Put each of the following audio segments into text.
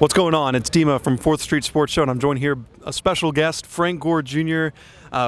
What's going on? It's Dima from 4th Street Sports Show, and I'm joined here a special guest, Frank Gore Jr.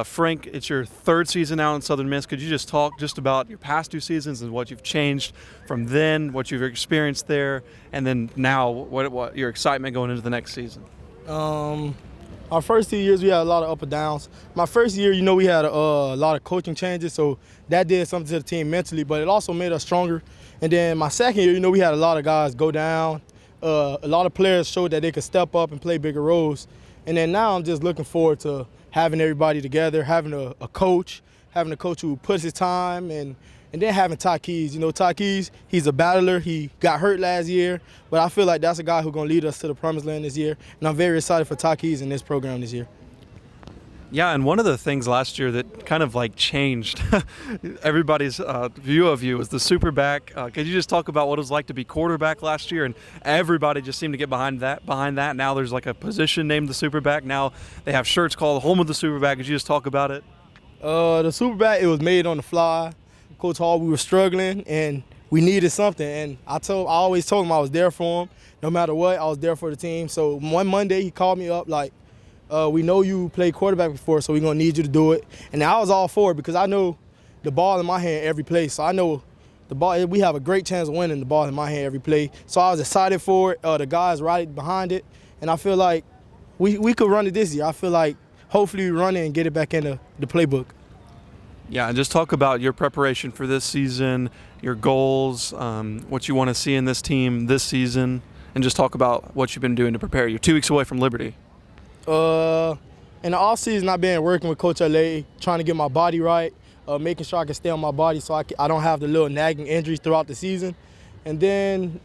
Frank, it's your third season out in Southern Miss. Could you just talk just about your past two seasons and what you've changed from then, what you've experienced there, and then now what your excitement going into the next season? Our first 2 years, we had a lot of up and downs. My first year, we had a lot of coaching changes, so that did something to the team mentally, but it also made us stronger. And then my second year, we had a lot of guys go down. A lot of players showed that they could step up and play bigger roles. And then now I'm just looking forward to having everybody together, having a coach who puts his time, and then having Ty Keys. Ty Keys, he's a battler. He got hurt last year, but I feel like that's a guy who's going to lead us to the promised land this year. And I'm very excited for Ty Keys in this program this year. Yeah, and one of the things last year that kind of changed everybody's view of you was the Superback. Could you just talk about what it was like to be quarterback last year? And everybody just seemed to get behind that. Now there's a position named the Superback. Now they have shirts called Home of the Superback. Could you just talk about it? The Superback, it was made on the fly. Coach Hall, we were struggling and we needed something. And I always told him I was there for him. No matter what, I was there for the team. So one Monday he called me up we know you played quarterback before, so we're going to need you to do it. And I was all for it because I know the ball in my hand every play. So I know the ball, we have a great chance of winning the ball in my hand every play. So I was excited for it. The guys right behind it. And I feel like we could run it this year. I feel like hopefully we run it and get it back into the playbook. Yeah, and just talk about your preparation for this season, your goals, what you want to see in this team this season, and just talk about what you've been doing to prepare. You're 2 weeks away from Liberty. In the offseason, I've been working with Coach L.A., trying to get my body right, making sure I can stay on my body so I don't have the little nagging injuries throughout the season. And then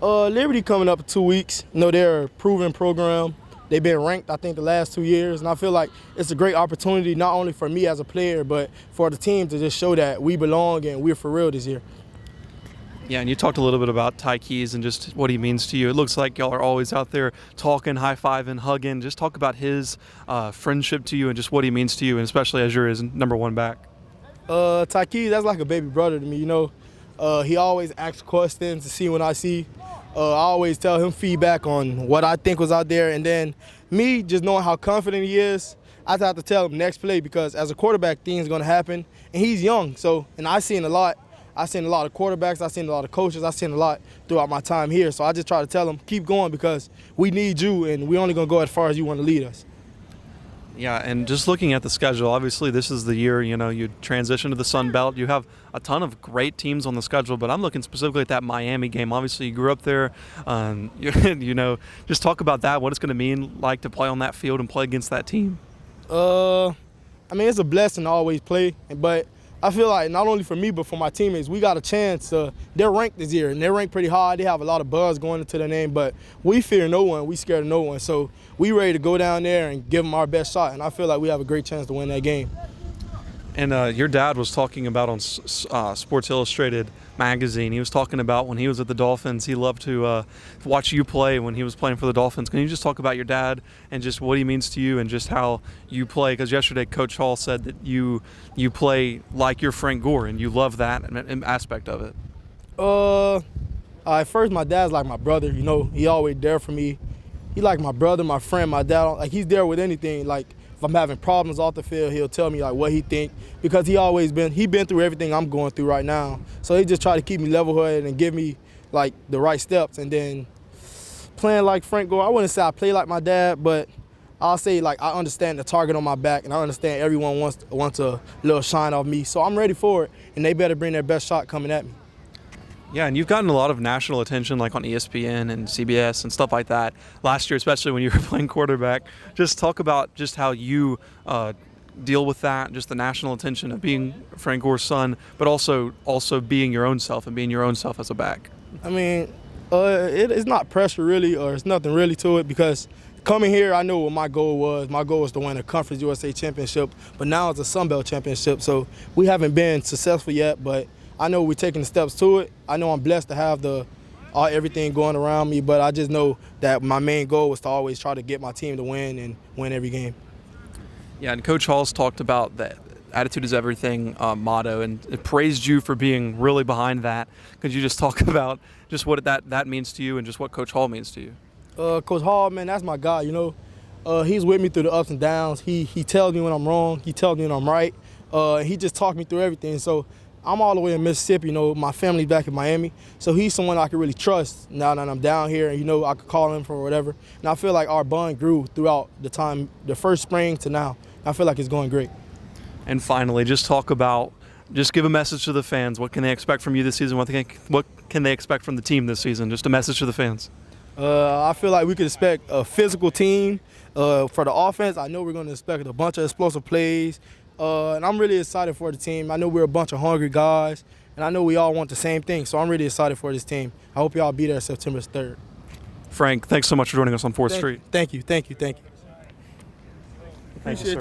Liberty coming up in 2 weeks. They're a proven program. They've been ranked, I think, the last 2 years. And I feel like it's a great opportunity not only for me as a player, but for the team to just show that we belong and we're for real this year. Yeah, and you talked a little bit about Ty Keys and just what he means to you. It looks like y'all are always out there talking, high-fiving, hugging. Just talk about his friendship to you and just what he means to you, and especially as you're his number one back. Ty Keys, that's like a baby brother to me, He always asks questions to see what I see. I always tell him feedback on what I think was out there. And then me, just knowing how confident he is, I have to tell him next play because as a quarterback, things are going to happen. And he's young, and I've seen a lot. I've seen a lot of quarterbacks, I've seen a lot of coaches, I've seen a lot throughout my time here. So I just try to tell them, keep going because we need you and we're only going to go as far as you want to lead us. Yeah, and just looking at the schedule, obviously this is the year, you transition to the Sun Belt. You have a ton of great teams on the schedule, but I'm looking specifically at that Miami game. Obviously you grew up there, just talk about that, what it's going to mean like to play on that field and play against that team. It's a blessing to always play, but I feel like not only for me but for my teammates, we got a chance. They're ranked this year, and they're ranked pretty high. They have a lot of buzz going into their name, but we fear no one. We scared of no one. So we ready to go down there and give them our best shot, and I feel like we have a great chance to win that game. And your dad was talking about on Sports Illustrated magazine, he was talking about when he was at the Dolphins, he loved to watch you play when he was playing for the Dolphins. Can you just talk about your dad and just what he means to you and just how you play? Because yesterday Coach Hall said that you play like you're Frank Gore and you love that aspect of it. At first, my dad's like my brother. He always there for me. He like my brother, my friend, my dad. He's there with anything. If I'm having problems off the field, he'll tell me what he think because he been through everything I'm going through right now. So he just try to keep me level-headed and give me the right steps. And then playing like Frank Gore, I wouldn't say I play like my dad, but I'll say I understand the target on my back and I understand everyone wants a little shine off me. So I'm ready for it, and they better bring their best shot coming at me. Yeah, and you've gotten a lot of national attention on ESPN and CBS and stuff like that last year, especially when you were playing quarterback. Just talk about just how you deal with that, just the national attention of being Frank Gore's son, but also being your own self and being your own self as a back. It's not pressure really, or it's nothing really to it because coming here, I know what my goal was. My goal was to win a Conference USA championship, but now it's a Sun Belt championship, so we haven't been successful yet, but I know we're taking the steps to it. I know I'm blessed to have everything going around me, but I just know that my main goal was to always try to get my team to win and win every game. Yeah, and Coach Hall's talked about that attitude is everything motto and it praised you for being really behind that. Could you just talk about just what that means to you and just what Coach Hall means to you? Coach Hall, man, that's my guy, you know. He's with me through the ups and downs. He tells me when I'm wrong. He tells me when I'm right. He just talked me through everything. So I'm all the way in Mississippi, you know. My family's back in Miami. So he's someone I can really trust now that I'm down here. And, you know, I could call him for whatever. And I feel like our bond grew throughout the time, the first spring to now. I feel like it's going great. And finally, just give a message to the fans. What can they expect from you this season? What can they expect from the team this season? Just a message to the fans. I feel like we could expect a physical team. For the offense, I know we're going to expect a bunch of explosive plays. And I'm really excited for the team. I know we're a bunch of hungry guys, and I know we all want the same thing. So I'm really excited for this team. I hope y'all be there September 3rd. Frank, thanks so much for joining us on 4th Street. Thank you. Thank you, sir.